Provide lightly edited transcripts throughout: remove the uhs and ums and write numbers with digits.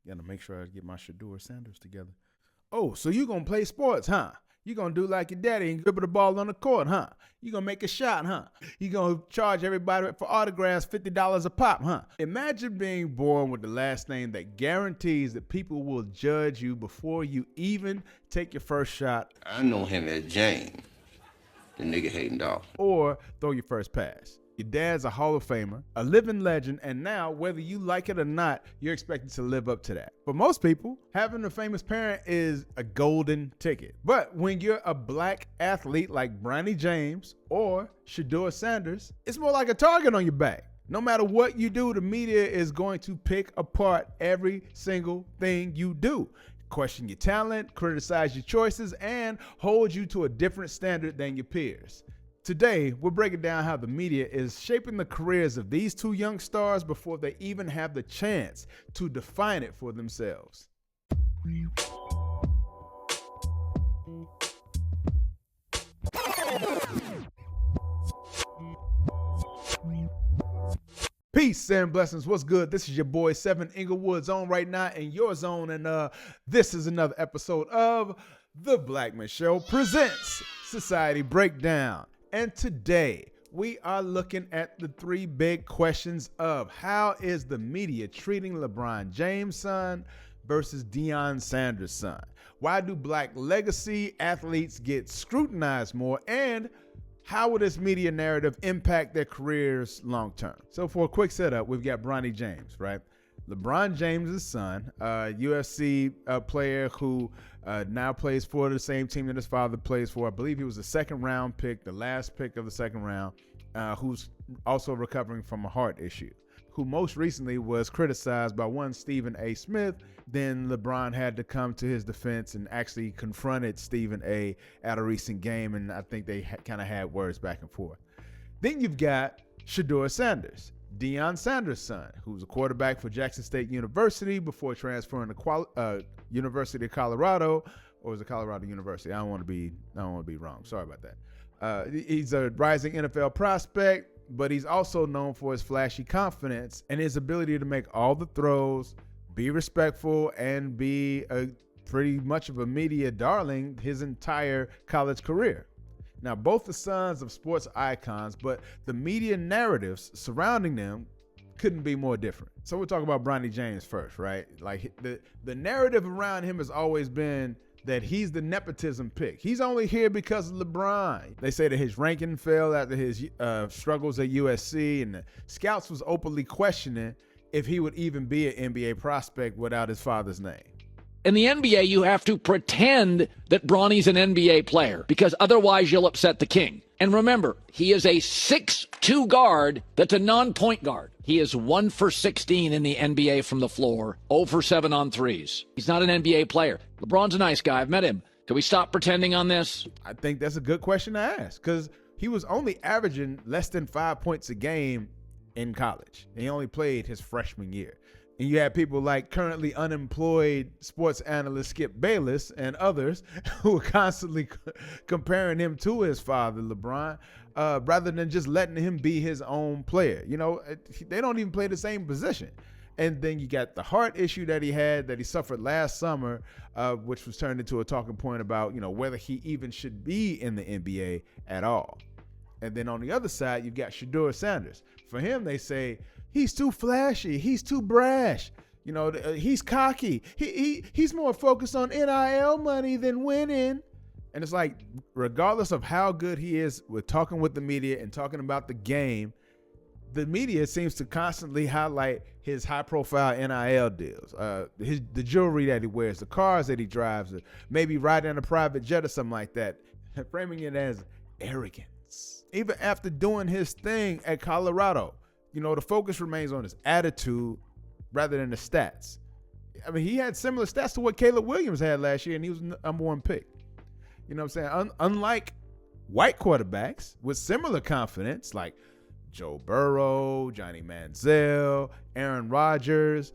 Gotta make sure I get my Shedeur Sanders together. Oh, so you gonna play sports, huh? You gonna do like your daddy and dribble the ball on the court, huh? You gonna make a shot, huh? You gonna charge everybody for autographs $50 a pop, huh? Imagine being born with the last name that guarantees that people will judge you before you even take your first shot. I know him as James, the nigga hating dog. Or throw your first pass. Your dad's a Hall of Famer, a living legend, and now, whether you like it or not, you're expected to live up to that. For most people, having a famous parent is a golden ticket. But when you're a black athlete like Bronny James or Shedeur Sanders, it's more like a target on your back. No matter what you do, the media is going to pick apart every single thing you do. Question your talent, criticize your choices, and hold you to a different standard than your peers. Today, we're breaking down how the media is shaping the careers of these two young stars before they even have the chance to define it for themselves. Peace and blessings. What's good? This is your boy Seven Inglewood's on right now in your zone, and this is another episode of The Black Man Show presents Society Breakdown. And today, we are looking at the three big questions of how is the media treating LeBron James' son versus Deion Sanders' son? Why do black legacy athletes get scrutinized more? And how will this media narrative impact their careers long term? So for a quick setup, we've got Bronny James, right? LeBron James' son, UFC player who now plays for the same team that his father plays for. I believe he was a second round pick, the last pick of the second round, who's also recovering from a heart issue, who most recently was criticized by one Stephen A. Smith. Then LeBron had to come to his defense and actually confronted Stephen A. at a recent game, and I think they kind of had words back and forth. Then you've got Shedeur Sanders, Deion Sanders' son, who's a quarterback for Jackson State University before transferring to University of Colorado, or was it Colorado University? I don't want to be wrong. Sorry about that. He's a rising NFL prospect, but he's also known for his flashy confidence and his ability to make all the throws, be respectful, and be pretty much of a media darling his entire college career. Now, both the sons of sports icons, but the media narratives surrounding them couldn't be more different. So we'll talk about Bronny James first, right? Like the narrative around him has always been that he's the nepotism pick. He's only here because of LeBron. They say that his ranking fell after his struggles at USC, and the scouts was openly questioning if he would even be an NBA prospect without his father's name. In the NBA, you have to pretend that Bronny's an NBA player because otherwise you'll upset the king. And remember, he is a 6'2 guard that's a non-point guard. He is 1 for 16 in the NBA from the floor, 0 for 7 on threes. He's not an NBA player. LeBron's a nice guy. I've met him. Can we stop pretending on this? I think that's a good question to ask because he was only averaging less than 5 points a game in college. And he only played his freshman year. And you have people like currently unemployed sports analyst Skip Bayless and others who are constantly comparing him to his father, LeBron, rather than just letting him be his own player. You know, they don't even play the same position. And then you got the heart issue that he suffered last summer, which was turned into a talking point about, you know, whether he even should be in the NBA at all. And then on the other side, you've got Shedeur Sanders. For him, they say, he's too flashy. He's too brash. You know, he's cocky. He's more focused on NIL money than winning. And it's like, regardless of how good he is with talking with the media and talking about the game, the media seems to constantly highlight his high-profile NIL deals, the jewelry that he wears, the cars that he drives, maybe riding in a private jet or something like that, framing it as arrogance. Even after doing his thing at Colorado, you know, the focus remains on his attitude rather than the stats. I mean, he had similar stats to what Caleb Williams had last year, and he was the number one pick. You know what I'm saying? Unlike white quarterbacks with similar confidence, like Joe Burrow, Johnny Manziel, Aaron Rodgers,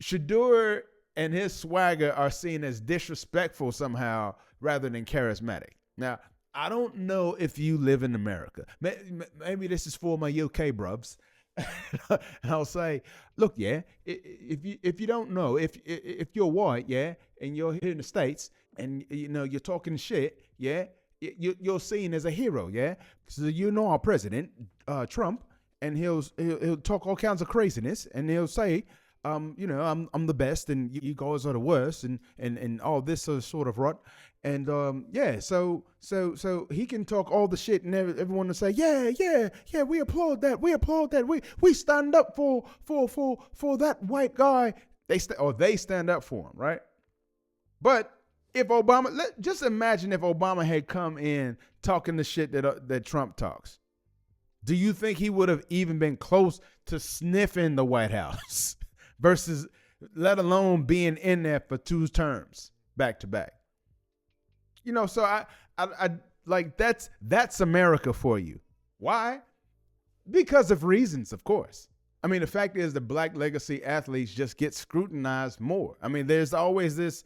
Shedeur and his swagger are seen as disrespectful somehow rather than charismatic. Now, I don't know if you live in America. Maybe this is for my UK brubs. And I'll say, look, yeah, if you don't know, if you're white, yeah, and you're here in the States, and you're talking shit, yeah, you're seen as a hero, yeah. So our president, Trump, and he'll talk all kinds of craziness, and he'll say, I'm the best, and you guys are the worst, and all this sort of rot, and so he can talk all the shit, and everyone will say, yeah, we applaud that, we stand up for that white guy. They stand up for him, right? But if Obama, just imagine if Obama had come in talking the shit that Trump talks. Do you think he would have even been close to sniffing the White House? Versus, let alone being in there for 2 terms back to back. So I like that's America for you. Why? Because of reasons, of course. I mean, the fact is the black legacy athletes just get scrutinized more. I mean, there's always this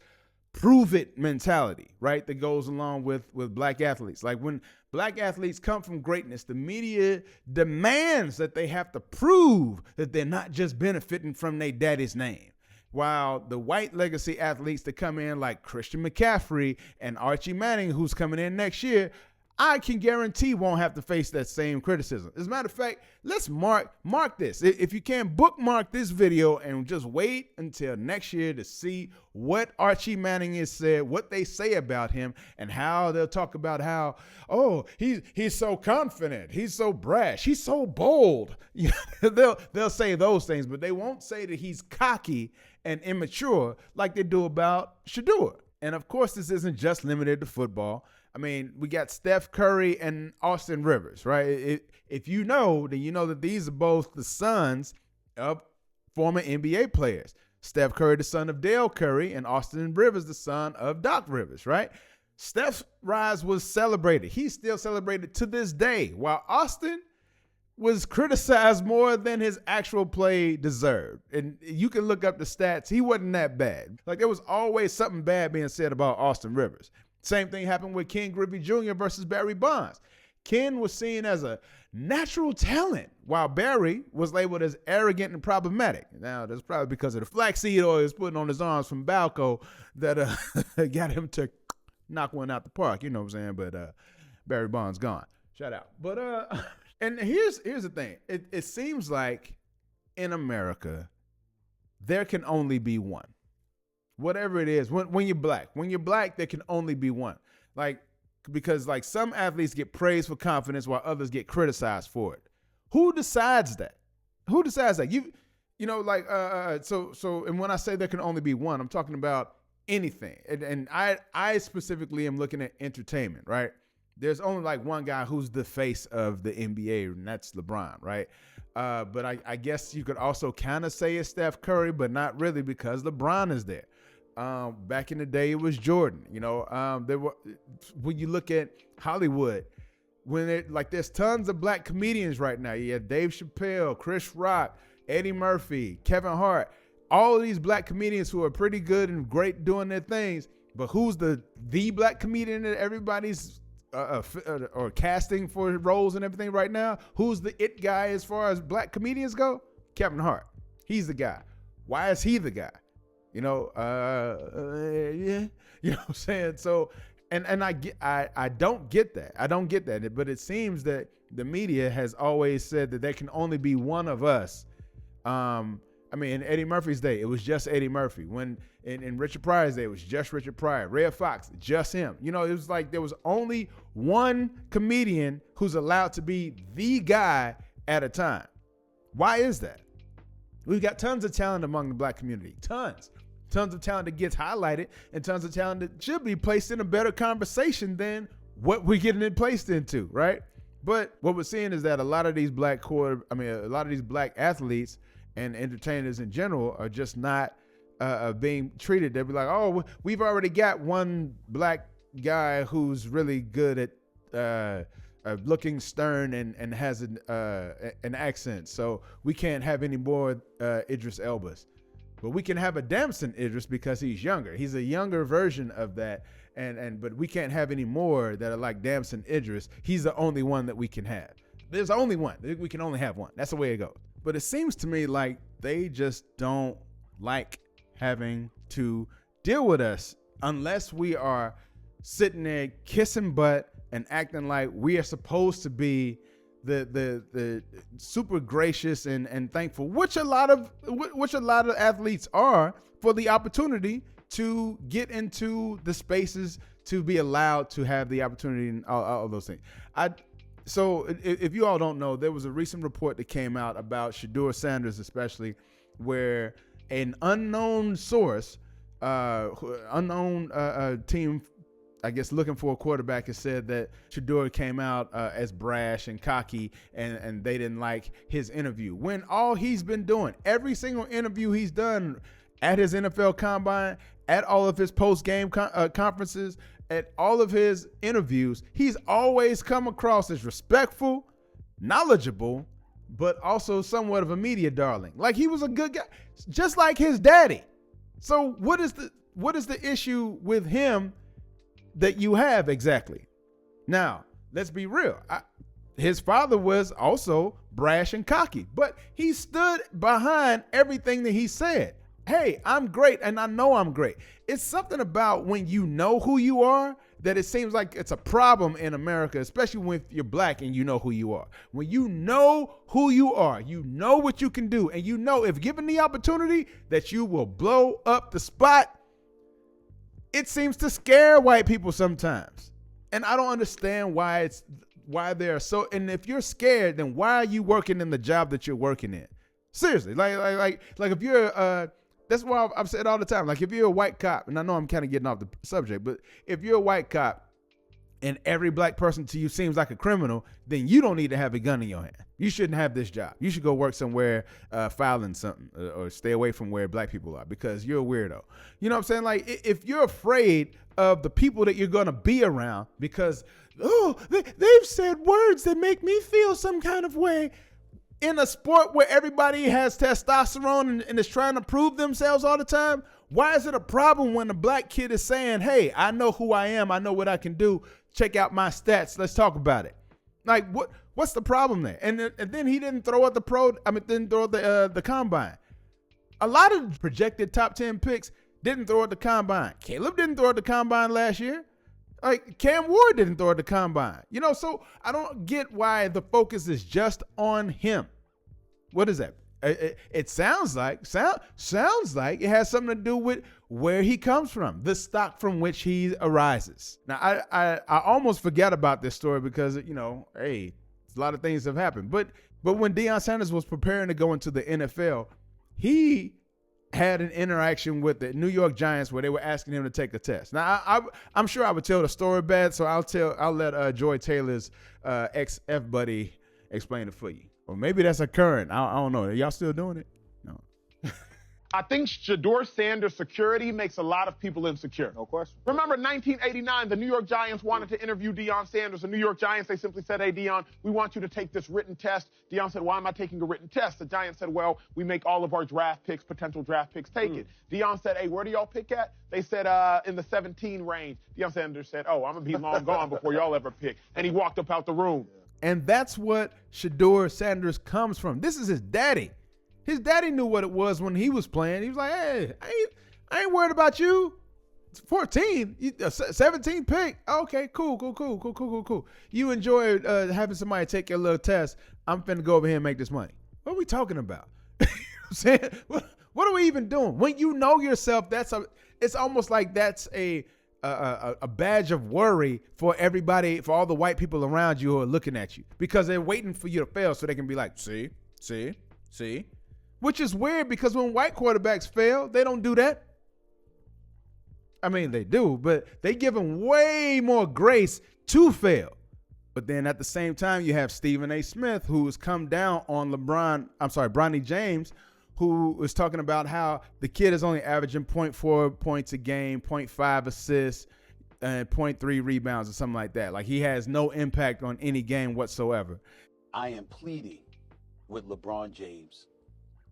prove it mentality, right, that goes along with black athletes. Like when black athletes come from greatness, the media demands that they have to prove that they're not just benefiting from their daddy's name. While the white legacy athletes that come in like Christian McCaffrey and Archie Manning, who's coming in next year, I can guarantee won't have to face that same criticism. As a matter of fact, let's mark this. If you can, bookmark this video and just wait until next year to see what Archie Manning has said, what they say about him, and how they'll talk about how, he's so confident, he's so brash, he's so bold. They'll say those things, but they won't say that he's cocky and immature like they do about Shedeur. And of course, this isn't just limited to football. I mean, we got Steph Curry and Austin Rivers, right? If you know, then you know that these are both the sons of former NBA players. Steph Curry, the son of Dale Curry, and Austin Rivers, the son of Doc Rivers, right? Steph's rise was celebrated. He's still celebrated to this day, while Austin was criticized more than his actual play deserved. And you can look up the stats. He wasn't that bad. Like, there was always something bad being said about Austin Rivers. Same thing happened with Ken Griffey Jr. versus Barry Bonds. Ken was seen as a natural talent, while Barry was labeled as arrogant and problematic. Now, that's probably because of the flaxseed oil he was putting on his arms from Balco that got him to knock one out the park. You know what I'm saying? But Barry Bonds gone. Shout out. But and here's the thing. It seems like in America, there can only be one. Whatever it is, when you're black, there can only be one. Like, because like some athletes get praised for confidence while others get criticized for it. Who decides that? Who decides that? So and when I say there can only be one, I'm talking about anything. And I specifically am looking at entertainment, right? There's only like one guy who's the face of the NBA, and that's LeBron, right? But I guess you could also kind of say it's Steph Curry, but not really, because LeBron is there. Back in the day, it was Jordan. When you look at Hollywood, there's tons of black comedians right now. You have Dave Chappelle, Chris Rock, Eddie Murphy, Kevin Hart, all of these black comedians who are pretty good and great doing their things. But who's the black comedian that everybody's or casting for roles and everything right now? Who's the it guy as far as black comedians go? Kevin Hart. He's the guy. Why is he the guy? Yeah. You know what I'm saying? So, and I don't get that. I don't get that. But it seems that the media has always said that there can only be one of us. In Eddie Murphy's day, it was just Eddie Murphy. When in Richard Pryor's day, it was just Richard Pryor. Red Fox, just him. It was like there was only one comedian who's allowed to be the guy at a time. Why is that? We've got tons of talent among the black community. Tons of talent that gets highlighted, and tons of talent that should be placed in a better conversation than what we're getting it placed into, right? But what we're seeing is that a lot of these black athletes and entertainers in general are just not being treated. They'll be like, oh, we've already got one black guy who's really good at looking stern and has an accent, so we can't have any more Idris Elbas. But we can have a Damson Idris because he's younger. He's a younger version of that, but we can't have any more that are like Damson Idris. He's the only one that we can have. There's only one. We can only have one. That's the way it goes. But it seems to me like they just don't like having to deal with us unless we are sitting there kissing butt and acting like we are supposed to be the super gracious and thankful, which a lot of athletes are, for the opportunity to get into the spaces, to be allowed to have the opportunity and all those things. So if you all don't know, there was a recent report that came out about Shedeur Sanders, especially, where an unknown source, team, I guess, looking for a quarterback, has said that Shedeur came out as brash and cocky, and they didn't like his interview. When all he's been doing, every single interview he's done at his NFL combine, at all of his post-game conferences, at all of his interviews, he's always come across as respectful, knowledgeable, but also somewhat of a media darling. Like, he was a good guy, just like his daddy. So what is the issue with him that you have exactly? Now, let's be real. His father was also brash and cocky, but he stood behind everything that he said. Hey, I'm great, and I know I'm great. It's something about when you know who you are that it seems like it's a problem in America, especially when you're black and you know who you are. When you know who you are, you know what you can do, and you know if given the opportunity that you will blow up the spot. It seems to scare white people sometimes. And I don't understand why they're so, and if you're scared, then why are you working in the job that you're working in? Seriously, like if you're that's why I've said all the time, like if you're a white cop, and I know I'm kind of getting off the subject, but if you're a white cop and every black person to you seems like a criminal, then you don't need to have a gun in your hand. You shouldn't have this job. You should go work somewhere filing something, or stay away from where black people are, because you're a weirdo. You know what I'm saying? Like, if you're afraid of the people that you're going to be around because, they've said words that make me feel some kind of way, in a sport where everybody has testosterone and is trying to prove themselves all the time, why is it a problem when a black kid is saying, hey, I know who I am, I know what I can do, check out my stats, let's talk about it? Like, what's the problem there? And then he didn't throw at the combine. A lot of projected top 10 picks didn't throw at the combine. Caleb didn't throw at the combine last year. Like, Cam Ward didn't throw at the combine. You know, so I don't get why the focus is just on him. What is that? It sounds like it has something to do with where he comes from, the stock from which he arises. Now, I almost forgot about this story because, you know, hey, a lot of things have happened. But when Deion Sanders was preparing to go into the NFL, he had an interaction with the New York Giants where they were asking him to take a test. Now, I'm sure I would tell the story bad, so I'll let Joy Taylor's ex-F buddy explain it for you. Or maybe that's a current. I don't know. Are y'all still doing it? No. I think Shedeur Sanders' security makes a lot of people insecure. No question. Remember 1989, the New York Giants wanted to interview Deion Sanders. The New York Giants, they simply said, hey, Deion, we want you to take this written test. Deion said, why am I taking a written test? The Giants said, well, we make all of our draft picks, potential draft picks, take it. Deion said, hey, where do y'all pick at? They said, in the 17 range. Deion Sanders said, oh, I'm going to be long gone before y'all ever pick. And he walked up out the room. And that's what Shedeur Sanders comes from. This is his daddy. His daddy knew what it was when he was playing. He was like, hey, I ain't worried about you. It's 14, 17 pick. Okay, cool. You enjoy having somebody take your little test. I'm finna go over here and make this money. What are we talking about? You know what I'm saying? What are we even doing? When you know yourself, it's almost like that's a badge of worry for everybody, for all the white people around you who are looking at you, because they're waiting for you to fail so they can be like, see. Which is weird, because when white quarterbacks fail, they don't do that. I mean, they do, but they give them way more grace to fail. But then at the same time, you have Stephen A. Smith, who's come down on Bronny James, who was talking about how the kid is only averaging 0.4 points a game, 0.5 assists, and 0.3 rebounds or something like that. Like, he has no impact on any game whatsoever. I am pleading with LeBron James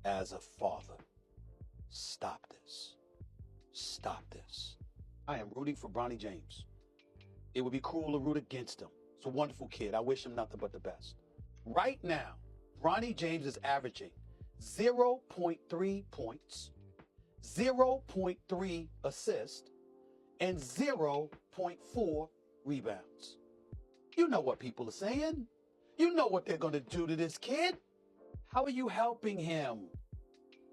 as a father. Stop this. I am rooting for Bronny James. It would be cruel to root against him. He's a wonderful kid. I wish him nothing but the best. Right now, Bronny James is averaging 0.3 points, 0.3 assists, and 0.4 rebounds. You know what people are saying. You know what they're going to do to this kid. How are you helping him?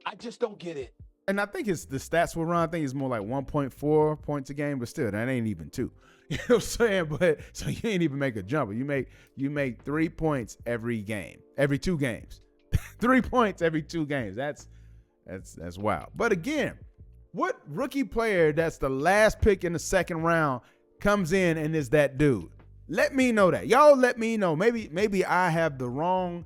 I just don't get it. And I think the stats will run. I think it's more like 1.4 points a game, but still, that ain't even 2. You know what I'm saying? But so you ain't even make a jumper. You make 3 points every game, every 2 games. 3 points every 2 games. That's wild. But again, what rookie player that's the last pick in the second round comes in and is that dude? Let me know that. Y'all let me know. Maybe I have the wrong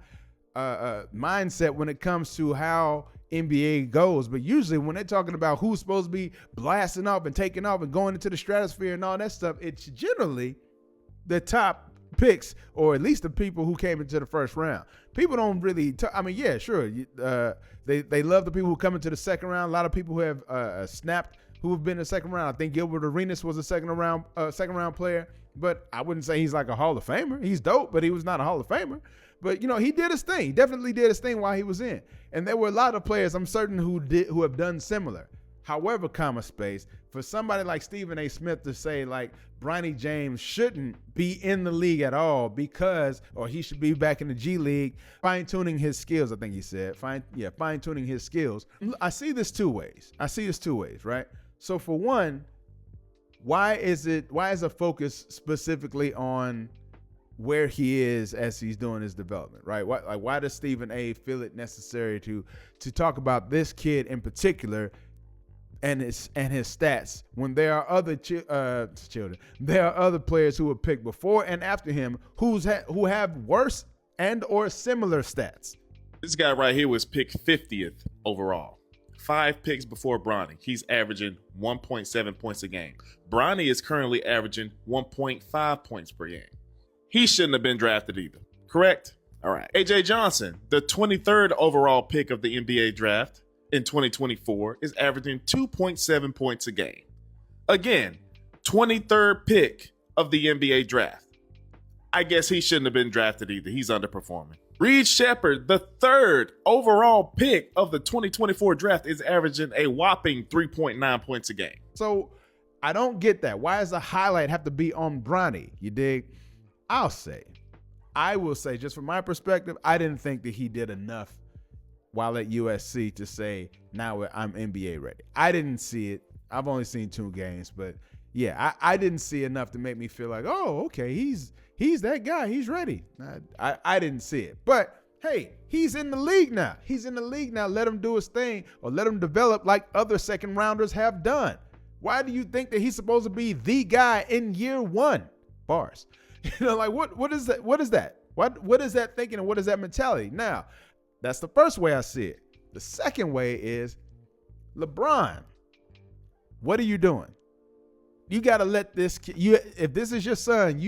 mindset when it comes to how NBA goes, but usually when they're talking about who's supposed to be blasting off and taking off and going into the stratosphere and all that stuff, it's generally the top picks, or at least the people who came into the first round. People don't really yeah, sure, they love the people who come into the second round. A lot of people who have snapped, who have been in the second round. I think Gilbert Arenas was a second round player, but I wouldn't say he's like a Hall of Famer. He's dope, but he was not a Hall of Famer. But, he did his thing. He definitely did his thing while he was in. And there were a lot of players, I'm certain, who have done similar. However, for somebody like Stephen A. Smith to say, like, Bronny James shouldn't be in the league at all or he should be back in the G League, fine-tuning his skills, I think he said. Fine-tuning his skills. I see this two ways, right? So, for one, why is a focus specifically on where he is as he's doing his development, right? Why does Stephen A. feel it necessary to talk about this kid in particular and his stats when there are other children, there are other players who were picked before and after him who have worse and or similar stats? This guy right here was picked 50th overall. 5 picks before Bronny. He's averaging 1.7 points a game. Bronny is currently averaging 1.5 points per game. He shouldn't have been drafted either, correct? All right. A.J. Johnson, the 23rd overall pick of the NBA draft in 2024, is averaging 2.7 points a game. Again, 23rd pick of the NBA draft. I guess he shouldn't have been drafted either. He's underperforming. Reed Shepherd, the 3rd overall pick of the 2024 draft, is averaging a whopping 3.9 points a game. So I don't get that. Why does the highlight have to be on Bronny? You dig? I will say, just from my perspective, I didn't think that he did enough while at USC to say, now I'm NBA ready. I didn't see it. I've only seen 2 games, but yeah, I didn't see enough to make me feel like, oh, okay, he's that guy. He's ready. I didn't see it. But hey, he's in the league now. Let him do his thing, or let him develop like other second rounders have done. Why do you think that he's supposed to be the guy in year 1? Bars. Like what is that? What is that? What is that thinking, and what is that mentality? Now, that's the first way I see it. The second way is, LeBron, what are you doing? You got to let this kid, if this is your son,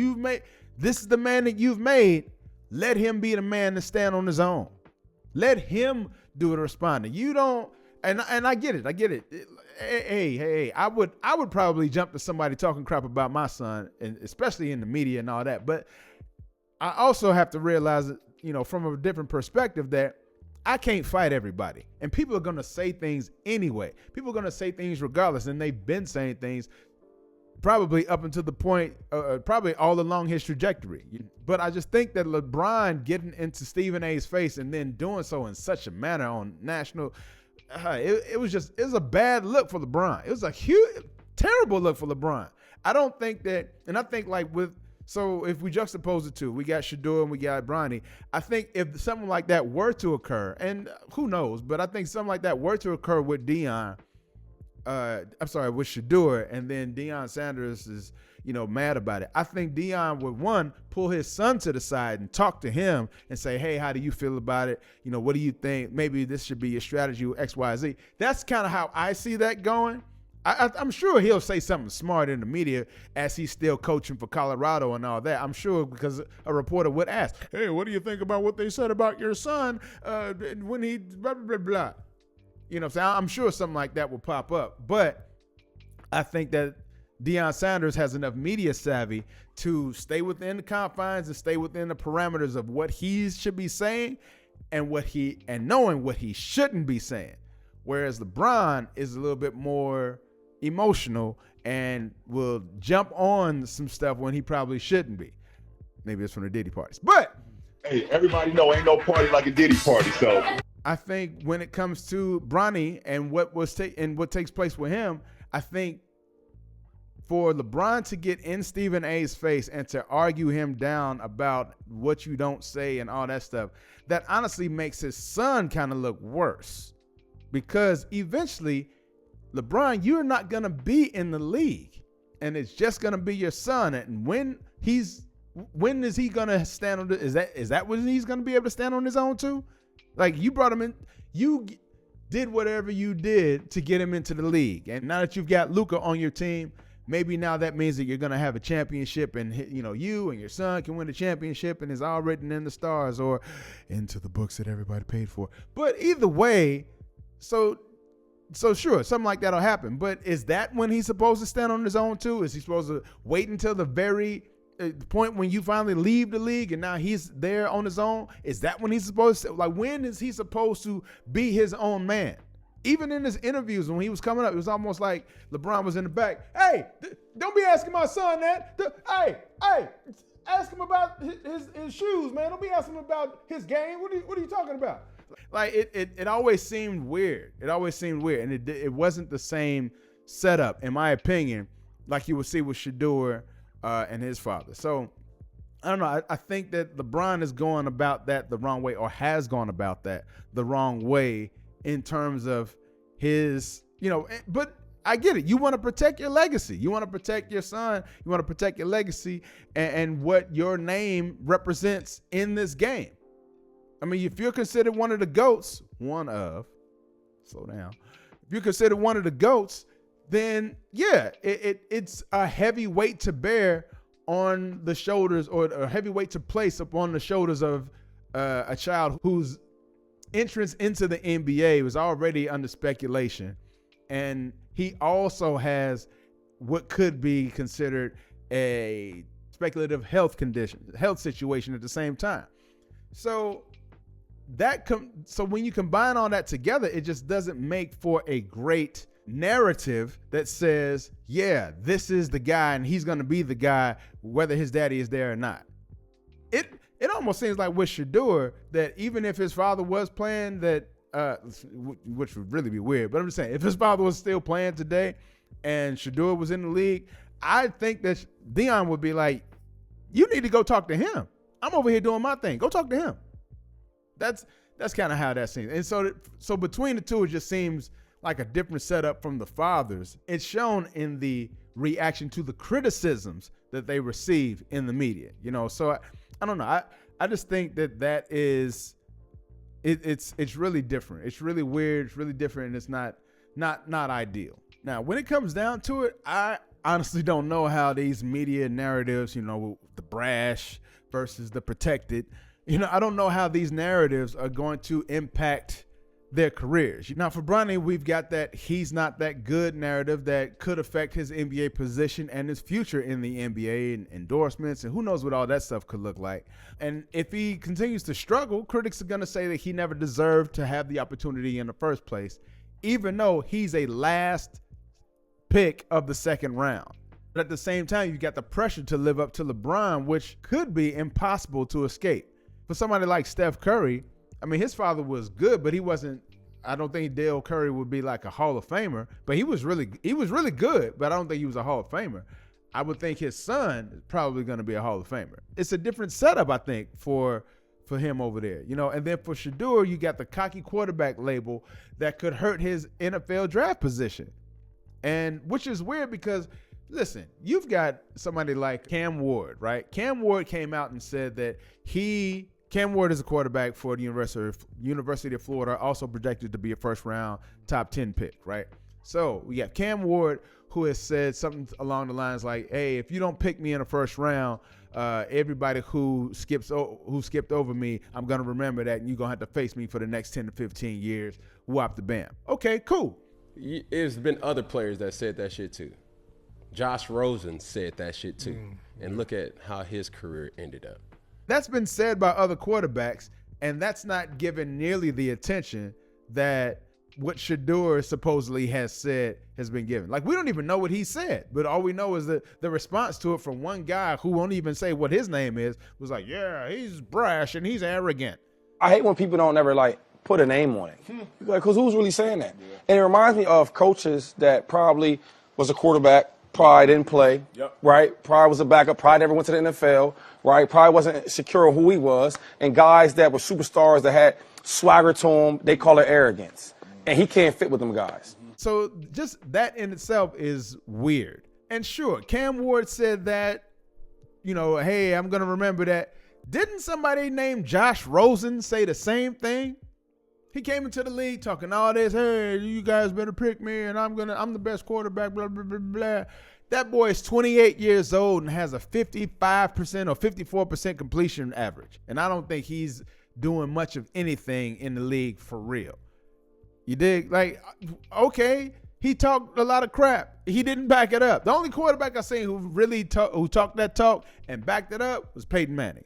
this is the man that you've made, let him be the man to stand on his own. Let him do the responding. You don't, and I get it. Hey, I would probably jump to somebody talking crap about my son, and especially in the media and all that. But I also have to realize that, from a different perspective, that I can't fight everybody. And people are going to say things anyway. People are going to say things regardless. And they've been saying things probably up until the point, probably all along his trajectory. But I just think that LeBron getting into Stephen A's face and then doing so in such a manner on national, it was a bad look for LeBron. It was a terrible look for LeBron. I don't think that, and I think so if we juxtapose the two, we got Shedeur and we got Bronny. I think if something like that were to occur, and who knows, but I think something like that were to occur with Deion, with Shedeur, and then Deion Sanders is, mad about it. I think Deion would, one, pull his son to the side and talk to him and say, hey, how do you feel about it? What do you think? Maybe this should be your strategy with X, Y, Z. That's kind of how I see that going. I'm sure he'll say something smart in the media as he's still coaching for Colorado and all that. I'm sure, because a reporter would ask, hey, what do you think about what they said about your son when he blah, blah, blah, blah. So I'm sure something like that will pop up. But I think that Deion Sanders has enough media savvy to stay within the confines and stay within the parameters of what he should be saying, and knowing what he shouldn't be saying. Whereas LeBron is a little bit more emotional and will jump on some stuff when he probably shouldn't be. Maybe it's from the Diddy parties. But hey, everybody know ain't no party like a Diddy party. So I think when it comes to Bronny and what takes place with him, I think for LeBron to get in Stephen A's face and to argue him down about what you don't say and all that stuff, that honestly makes his son kind of look worse. Because eventually, LeBron, you're not going to be in the league. And it's just going to be your son. And when is he going to stand on is that when he's going to be able to stand on his own too? Like, you brought him in, you did whatever you did to get him into the league. And now that you've got Luka on your team, maybe now that means that you're going to have a championship and, you and your son can win the championship and it's all written in the stars or into the books that everybody paid for. But either way, so sure, something like that'll happen. But is that when he's supposed to stand on his own too? Is he supposed to wait until the very point when you finally leave the league and now he's there on his own? Is that when he's supposed to, like, when is he supposed to be his own man? Even in his interviews when he was coming up, it was almost like LeBron was in the back. Hey, don't be asking my son that. Hey, ask him about his shoes, man. Don't be asking him about his game. What are you talking about? Like, it always seemed weird. It always seemed weird. And it wasn't the same setup, in my opinion, like you would see with Shedeur and his father. So, I don't know. I think that LeBron is going about that the wrong way, or has gone about that the wrong way in terms of his, but I get it. You want to protect your legacy. You want to protect your son. You want to protect your legacy and what your name represents in this game. I mean, if you're considered one of the GOATs, slow down. If you're considered one of the GOATs, then yeah, it's a heavy weight to bear on the shoulders, or a heavy weight to place upon the shoulders of a child whose entrance into the NBA was already under speculation. And he also has what could be considered a speculative health situation at the same time. So when you combine all that together, it just doesn't make for a great narrative that says, yeah, this is the guy and he's going to be the guy whether his daddy is there or not. It almost seems like with Shedeur that even if his father was playing, that which would really be weird, but I'm just saying, if his father was still playing today and Shedeur was in the league, I think that Deion would be like, you need to go talk to him. I'm over here doing my thing. Go talk to him. That's kind of how that seems. And so between the two, it just seems like a different setup from the fathers. It's shown in the reaction to the criticisms that they receive in the media. So I don't know. I just think that is it's really different. It's really weird. It's really different, and it's not ideal. Now, when it comes down to it, I honestly don't know how these media narratives, the brash versus the protected, I don't know how these narratives are going to impact their careers. Now, for Bronny, we've got that he's not that good narrative that could affect his NBA position and his future in the NBA and endorsements, and who knows what all that stuff could look like. And if he continues to struggle, critics are going to say that he never deserved to have the opportunity in the first place, even though he's a last pick of the second round. But at the same time, you've got the pressure to live up to LeBron, which could be impossible to escape. For somebody like Steph Curry, I mean, his father was good, but he wasn't. I don't think Dale Curry would be like a Hall of Famer, but he was really good, but I don't think he was a Hall of Famer. I would think his son is probably going to be a Hall of Famer. It's a different setup, I think, for him over there, And then for Shedeur, you got the cocky quarterback label that could hurt his NFL draft position, and which is weird because, listen, you've got somebody like Cam Ward, right? Cam Ward came out and said that Cam Ward is a quarterback for the University of Florida, also projected to be a first-round top 10 pick, right? So we got Cam Ward, who has said something along the lines like, hey, if you don't pick me in the first round, everybody who skipped over me, I'm going to remember that, and you're going to have to face me for the next 10 to 15 years. Whop the bam. Okay, cool. There's been other players that said that shit too. Josh Rosen said that shit too. And look at how his career ended up. That's been said by other quarterbacks. And that's not given nearly the attention that what Shedeur supposedly has said has been given. Like, we don't even know what he said, but all we know is that the response to it from one guy who won't even say what his name is was like, yeah, he's brash and he's arrogant. I hate when people don't ever like put a name on it. Like, cause who's really saying that? And it reminds me of coaches that probably was a quarterback, probably didn't play, right? Probably was a backup, probably never went to the NFL, right? Probably wasn't secure on who he was. And guys that were superstars that had swagger to them, they call it arrogance. And he can't fit with them guys. So just that in itself is weird. And sure, Cam Ward said that, you know, hey, I'm going to remember that. Didn't somebody named Josh Rosen say the same thing? He came into the league talking all this, hey, you guys better pick me and I'm the best quarterback, blah, blah, blah, blah. That boy is 28 years old and has a 55% or 54% completion average. And I don't think he's doing much of anything in the league for real. You dig? Like, okay, he talked a lot of crap. He didn't back it up. The only quarterback I seen who really talked that talk and backed it up was Peyton Manning.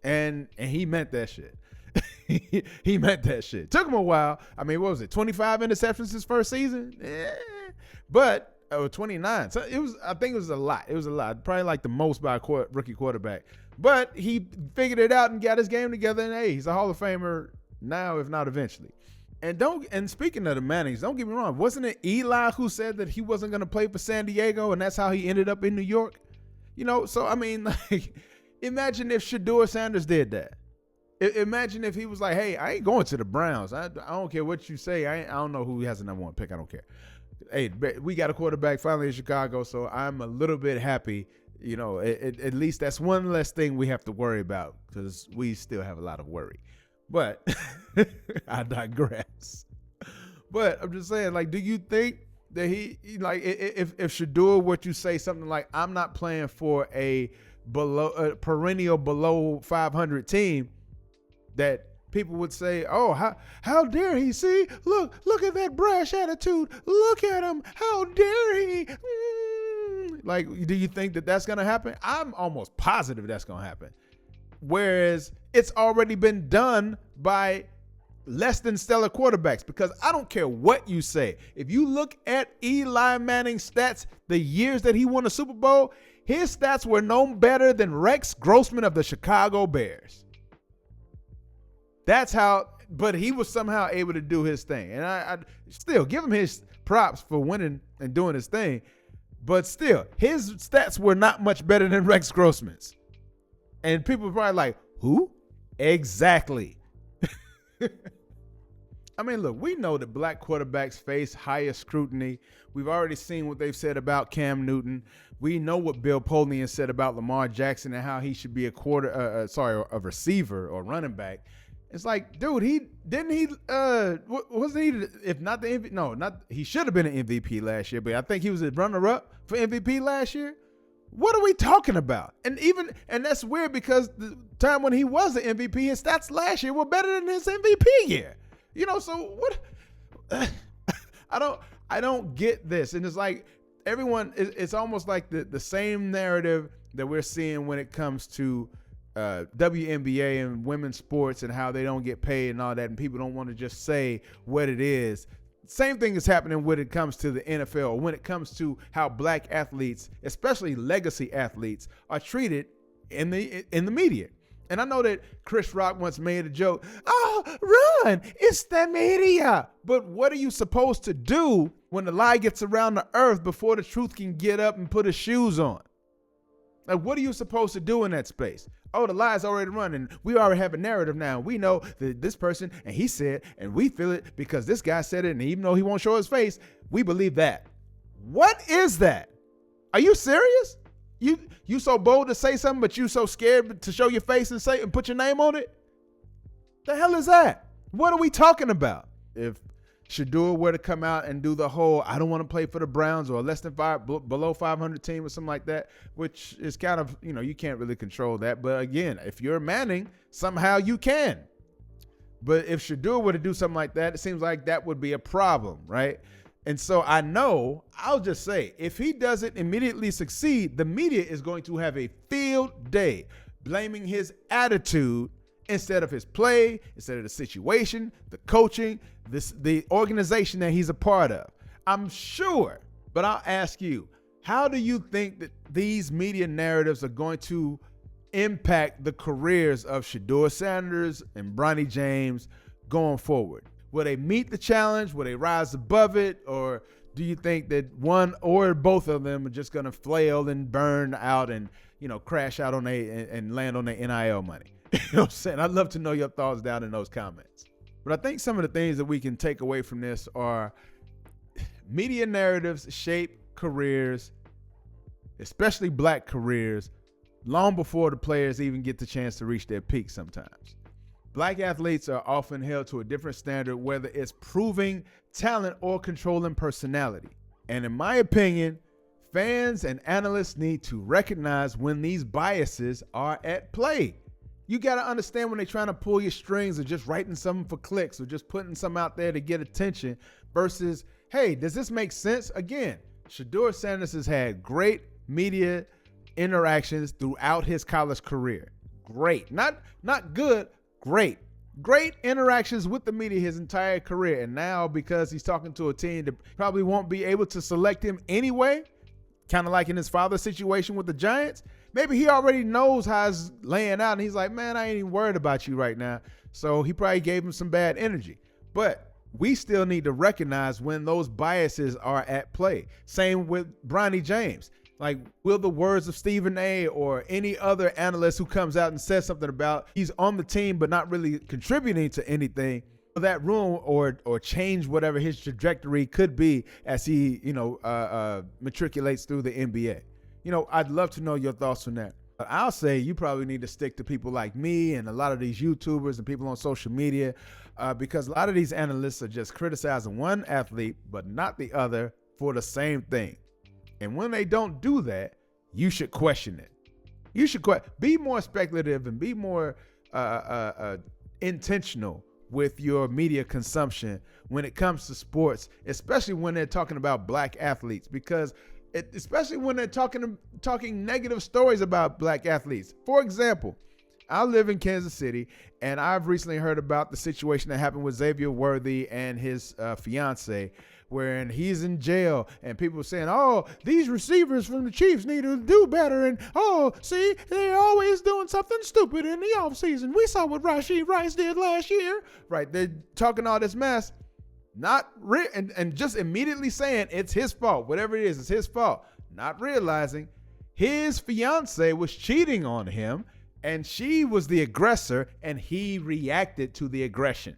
And he meant that shit. He meant that shit. Took him a while. I mean, what was it? 25 interceptions his first season? But 29. So I think it was a lot. It was a lot. Probably like the most by a rookie quarterback. But he figured it out and got his game together, and hey, he's a Hall of Famer now, if not eventually. And speaking of the Mannings, don't get me wrong, wasn't it Eli who said that he wasn't going to play for San Diego, and that's how he ended up in New York? You know, so I mean, like, imagine if Shedeur Sanders did that. Imagine if he was like, hey, I ain't going to the Browns. I don't care what you say. I don't know who has the number one pick. I don't care. Hey, we got a quarterback finally in Chicago, so I'm a little bit happy. You know, at least that's one less thing we have to worry about, because we still have a lot of worry. But I digress. But I'm just saying, like, do you think that he like, if Shedeur were to say something like, I'm not playing for a perennial below 500 team, that people would say, oh, how dare he? See, look at that brash attitude. Look at him. How dare he? Like, do you think that that's going to happen? I'm almost positive that's going to happen. Whereas it's already been done by less than stellar quarterbacks, because I don't care what you say. If you look at Eli Manning's stats, the years that he won a Super Bowl, his stats were no better than Rex Grossman of the Chicago Bears. That's how, but he was somehow able to do his thing. And I still give him his props for winning and doing his thing. But still, his stats were not much better than Rex Grossman's. And people are probably like, who? Exactly. I mean, look, we know that black quarterbacks face higher scrutiny. We've already seen what they've said about Cam Newton. We know what Bill Polian said about Lamar Jackson and how he should be a receiver or running back. It's like, dude, wasn't he, if not the MVP? No, he should have been an MVP last year, but I think he was a runner-up for MVP last year. What are we talking about? And that's weird, because the time when he was the MVP, his stats last year were better than his MVP year. You know, so what? I don't get this. And it's like everyone, it's almost like the same narrative that we're seeing when it comes to WNBA and women's sports and how they don't get paid and all that, and people don't want to just say what it is. Same thing is happening when it comes to the NFL, when it comes to how black athletes, especially legacy athletes, are treated in the media. And I know that Chris Rock once made a joke, oh, run, it's the media. But what are you supposed to do when the lie gets around the earth before the truth can get up and put his shoes on? Like, what are you supposed to do in that space? Oh, the lie's already running. We already have a narrative now. We know that this person, and he said, and we feel it because this guy said it, and even though he won't show his face, we believe that. What is that? Are you serious? You so bold to say something, but you so scared to show your face and say and put your name on it? The hell is that? What are we talking about? If Shedeur were to come out and do the whole, I don't want to play for the Browns or less than below 500 team or something like that, which is kind of, you can't really control that. But again, if you're Manning, somehow you can. But if Shedeur were to do something like that, it seems like that would be a problem, right? And so I'll just say, if he doesn't immediately succeed, the media is going to have a field day blaming his attitude instead of his play, instead of the situation, the coaching, the organization that he's a part of. I'm sure, but I'll ask you, how do you think that these media narratives are going to impact the careers of Shedeur Sanders and Bronny James going forward? Will they meet the challenge? Will they rise above it? Or do you think that one or both of them are just going to flail and burn out and, crash out on and land on their NIL money? You know what I'm saying? I'd love to know your thoughts down in those comments. But I think some of the things that we can take away from this are media narratives shape careers, especially black careers, long before the players even get the chance to reach their peak sometimes. Black athletes are often held to a different standard, whether it's proving talent or controlling personality. And in my opinion, fans and analysts need to recognize when these biases are at play. You got to understand when they're trying to pull your strings or just writing something for clicks or just putting something out there to get attention versus, hey, does this make sense? Again, Shedeur Sanders has had great media interactions throughout his college career. Great. Not good, great. Great interactions with the media his entire career. And now because he's talking to a team that probably won't be able to select him anyway, kind of like in his father's situation with the Giants, maybe he already knows how it's laying out and he's like, man, I ain't even worried about you right now. So he probably gave him some bad energy. But we still need to recognize when those biases are at play. Same with Bronny James. Like, will the words of Stephen A. or any other analyst who comes out and says something about he's on the team but not really contributing to anything, will that ruin or change whatever his trajectory could be as he, matriculates through the NBA? I'd love to know your thoughts on that. But I'll say you probably need to stick to people like me and a lot of these YouTubers and people on social media because a lot of these analysts are just criticizing one athlete but not the other for the same thing. And when they don't do that, you should question it. You should be more speculative and be more intentional with your media consumption when it comes to sports, especially when they're talking about black athletes, because especially when they're talking negative stories about black athletes. For example, I live in Kansas City, and I've recently heard about the situation that happened with Xavier Worthy and his fiance, wherein he's in jail, and people are saying, oh, these receivers from the Chiefs need to do better, and oh, see, they're always doing something stupid in the offseason. We saw what Rashee Rice did last year. Right, they're talking all this mess, and just immediately saying it's his fault. Whatever it is, it's his fault. Not realizing his fiance was cheating on him, and she was the aggressor, and he reacted to the aggression.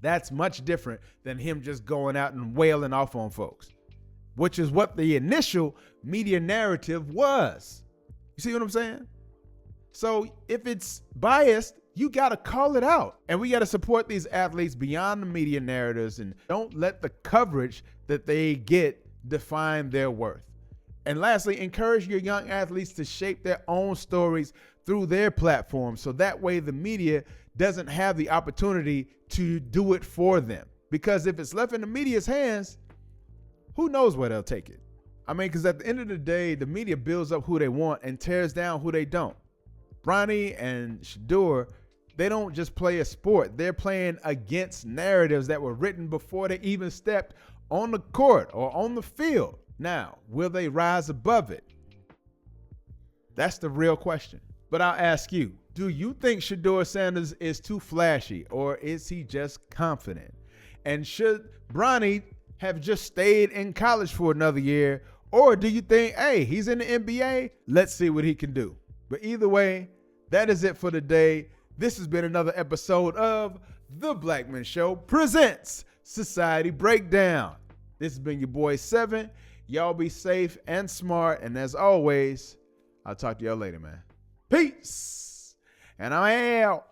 That's much different than him just going out and wailing off on folks, which is what the initial media narrative was. You see what I'm saying? So if it's biased, you got to call it out. And we got to support these athletes beyond the media narratives and don't let the coverage that they get define their worth. And lastly, encourage your young athletes to shape their own stories through their platform so that way the media doesn't have the opportunity to do it for them. Because if it's left in the media's hands, who knows where they'll take it? I mean, because at the end of the day, the media builds up who they want and tears down who they don't. Bronny and Shedeur, they don't just play a sport. They're playing against narratives that were written before they even stepped on the court or on the field. Now, will they rise above it? That's the real question. But I'll ask you, do you think Shedeur Sanders is too flashy or is he just confident? And should Bronny have just stayed in college for another year? Or do you think, hey, he's in the NBA, let's see what he can do? But either way, that is it for today. This has been another episode of The Blackman Show presents Society Breakdown. This has been your boy 7. Y'all be safe and smart. And as always, I'll talk to y'all later, man. Peace. And I'm out.